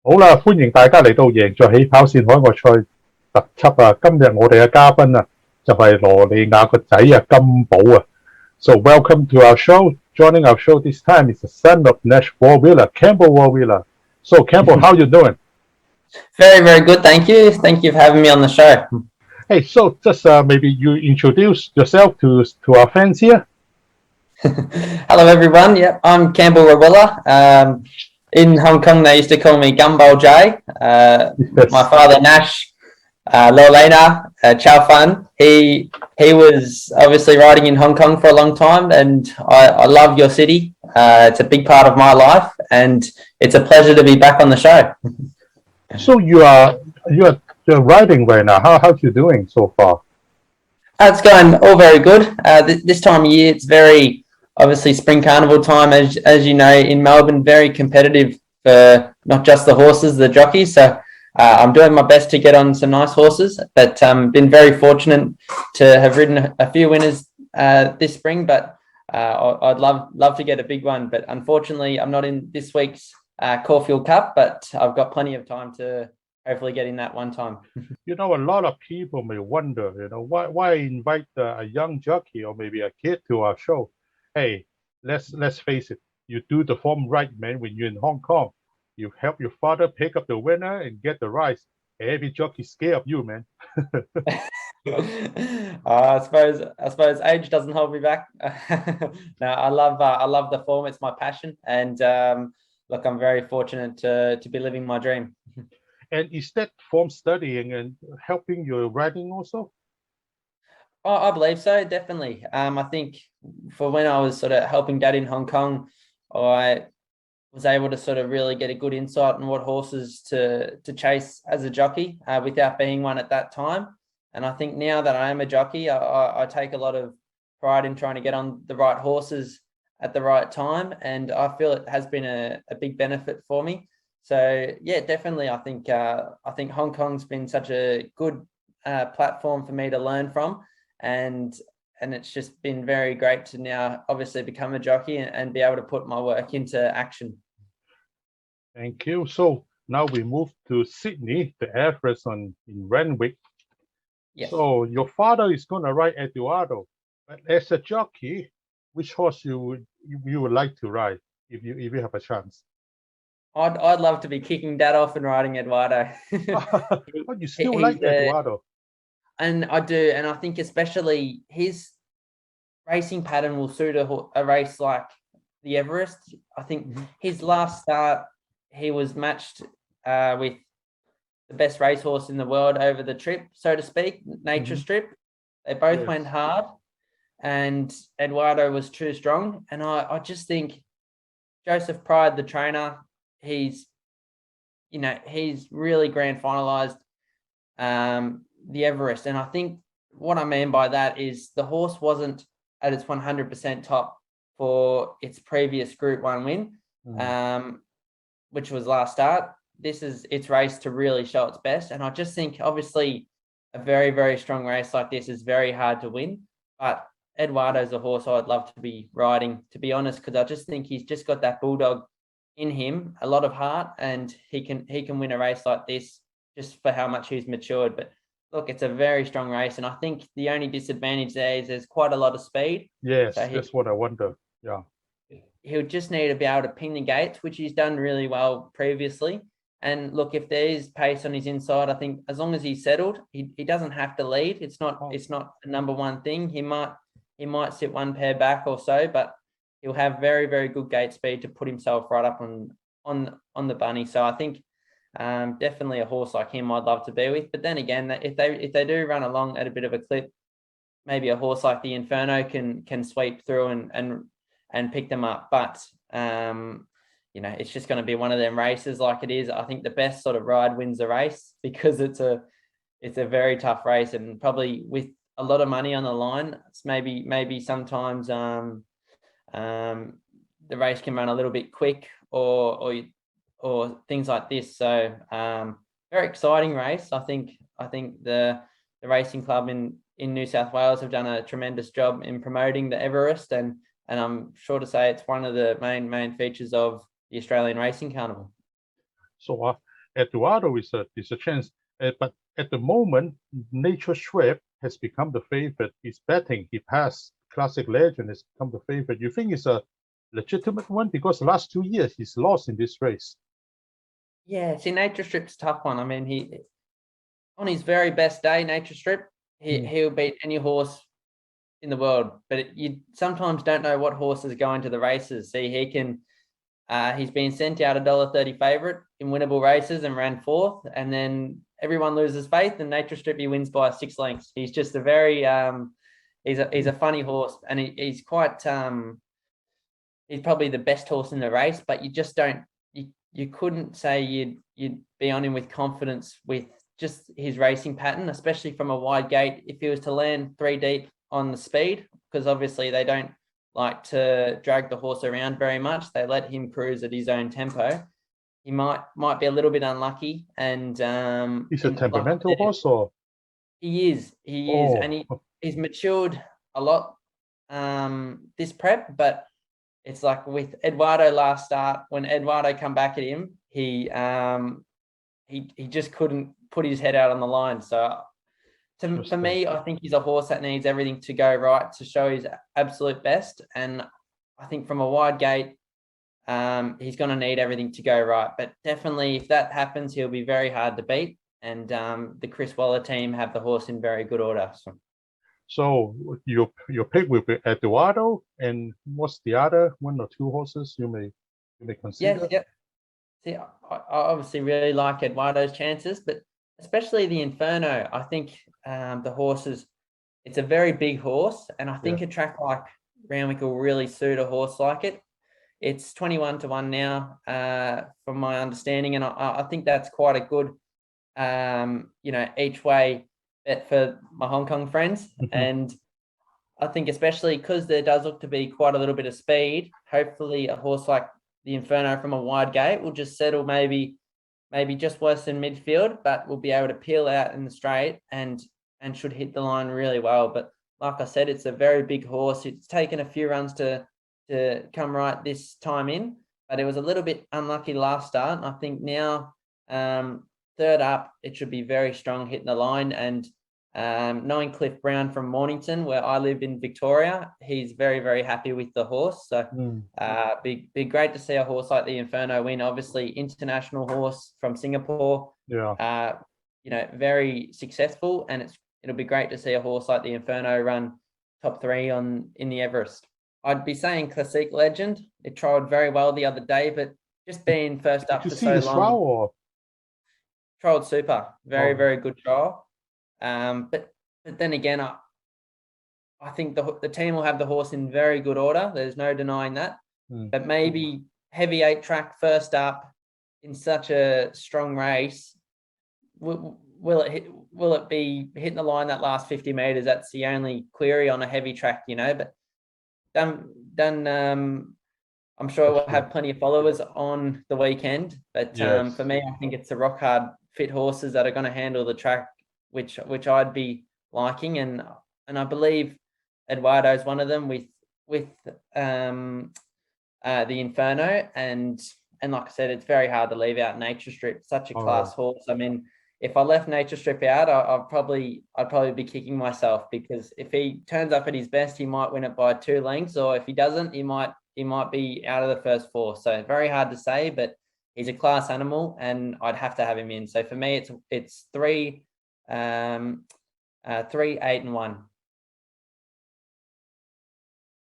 好啦，歡迎大家嚟到贏在起跑線海外賽特輯啊！今日我哋嘅嘉賓啊，就係羅利亞個仔啊，金寶啊。So welcome to our show. Joining our show this time is the son of Nash Warwheeler, Campbell Warwheeler. So Campbell, how you doing? Very, very good. Thank you. Thank you for having me on the show. Hey, so just maybe you introduce yourself to our fans here. Hello, everyone. Yep, I'm Campbell Warwheeler. In Hong Kong, they used to call me Gumball J. Yes. My father, Nash Lorena Chow Fun, he was obviously riding in Hong Kong for a long time, and I love your city. It's a big part of my life, and it's a pleasure to be back on the show. So you're riding right now. How's you doing so far? It's going all very good. This time of year, it's very obviously spring carnival time, as you know, in Melbourne, very competitive for not just the horses, the jockeys. So I'm doing my best to get on some nice horses, but been very fortunate to have ridden a few winners this spring, but I'd love to get a big one. But unfortunately, I'm not in this week's Caulfield Cup, but I've got plenty of time to hopefully get in that one time. You know, a lot of people may wonder, why invite a young jockey or maybe a kid to our show? Hey, let's face it, you do the form right, man. When you're in Hong Kong, you help your father pick up the winner and get the rice. Every jockey's scared of you, man. I suppose age doesn't hold me back. No, I love the form. It's my passion, and look, I'm very fortunate to be living my dream. And is that form studying and helping your riding also? Oh, I believe so, definitely. I think for when I was sort of helping Dad in Hong Kong, I was able to sort of really get a good insight on what horses to chase as a jockey without being one at that time. And I think now that I am a jockey, I take a lot of pride in trying to get on the right horses at the right time. And I feel it has been a big benefit for me. So yeah, definitely. I think Hong Kong's been such a good platform for me to learn from. And it's just been very great to now obviously become a jockey and be able to put my work into action. Thank you. So now we move to Sydney, the Everest in Randwick. Yes. So your father is going to ride Eduardo, but as a jockey, which horse you would like to ride if you have a chance? I'd love to be kicking Dad off and riding Eduardo. But you still like Eduardo. And I do, and I think especially his racing pattern will suit a race like the Everest. I think his last start, he was matched with the best racehorse in the world over the trip, so to speak, nature strip. They both went hard, and Eduardo was too strong. And I just think Joseph Pride, the trainer, he's really grand finalized the Everest. And I think what I mean by that is the horse wasn't at its 100% top for its previous Group 1 win, which was last start. This is its race to really show its best. And I just think, obviously, a very, very strong race like this is very hard to win. But Eduardo's a horse I'd love to be riding, to be honest, because I just think he's just got that bulldog in him, a lot of heart, and he can win a race like this just for how much he's matured. But look, it's a very strong race, and I think the only disadvantage there is there's quite a lot of speed. Yes, so that's what I wonder. Yeah. He'll just need to be able to ping the gates, which he's done really well previously. And look, if there is pace on his inside, I think as long as he's settled, he doesn't have to lead. It's not the number one thing. He might sit one pair back or so, but he'll have very, very good gate speed to put himself right up on the bunny. So I think definitely a horse like him I'd love to be with. But then again, if they do run along at a bit of a clip, maybe a horse like the Inferno can sweep through and pick them up. But it's just going to be one of them races like it is. I think the best sort of ride wins the race, because it's a very tough race, and probably with a lot of money on the line, it's maybe sometimes the race can run a little bit quick or things like this. So very exciting race. I think the racing club in New South Wales have done a tremendous job in promoting the Everest, and I'm sure to say it's one of the main features of the Australian Racing Carnival. So Eduardo is a chance. But at the moment, Nature Strip has become the favorite. He's betting. He passed Classic Legend, has become the favorite. You think it's a legitimate one? Because the last 2 years he's lost in this race. Yeah, see, Nature Strip's a tough one. I mean, he on his very best day, Nature Strip, he'll beat any horse in the world. But you sometimes don't know what horses go into the races. See, he can. He's been sent out $1.30 favorite in winnable races and ran fourth, and then everyone loses faith, and Nature Strip he wins by 6 lengths. He's just a very he's a funny horse, and he's quite he's probably the best horse in the race, but you just don't you couldn't say you'd be on him with confidence with just his racing pattern, especially from a wide gate. If he was to land 3 deep on the speed, because obviously they don't like to drag the horse around very much. They let him cruise at his own tempo. He might be a little bit unlucky, and he's a temperamental horse, or he is, and he's matured a lot this prep. But it's like with Eduardo last start, when Eduardo come back at him, he just couldn't put his head out on the line. So for me, I think he's a horse that needs everything to go right to show his absolute best. And I think from a wide gate, he's going to need everything to go right. But definitely, if that happens, he'll be very hard to beat. And the Chris Waller team have the horse in very good order. So your pick will be Eduardo, and what's the other 1 or 2 horses you may consider? Yes. See, I obviously really like Eduardo's chances, but especially the Inferno. I think the horses, it's a very big horse, and I think a track like Randwick will really suit a horse like it. It's 21-1 now, from my understanding, and I think that's quite a good, each way bet for my Hong Kong friends. And I think especially because there does look to be quite a little bit of speed, hopefully a horse like the Inferno from a wide gate will just settle maybe just worse than midfield, but will be able to peel out in the straight and should hit the line really well. But like I said, it's a very big horse. It's taken a few runs to come right this time in, but it was a little bit unlucky last start. And I think now, third up, it should be very strong hitting the line. And knowing Cliff Brown from Mornington, where I live in Victoria, he's very, very happy with the horse. So be great to see a horse like the Inferno win. Obviously, international horse from Singapore. Very successful, and it'll be great to see a horse like the Inferno run top 3 in the Everest. I'd be saying Classic Legend. It trialled very well the other day, but just being first up for so long. Trialled super, very good trial. But then again, I think the team will have the horse in very good order. There's no denying that. But maybe heavy 8 track first up in such a strong race, will it be hitting the line that last 50 meters? That's the only query on a heavy track, But I'm sure we'll have plenty of followers on the weekend. But for me, I think it's the rock hard fit horses that are going to handle the track, which I'd be liking, and I believe Eduardo is one of them with the Inferno, and like I said, it's very hard to leave out Nature Strip, such a class horse. I mean, if I left Nature Strip out, I'd probably be kicking myself, because if he turns up at his best, he might win it by 2 lengths, or if he doesn't, he might be out of the first 4. So very hard to say, but he's a class animal, and I'd have to have him in. So for me, it's 3, 8 and 1.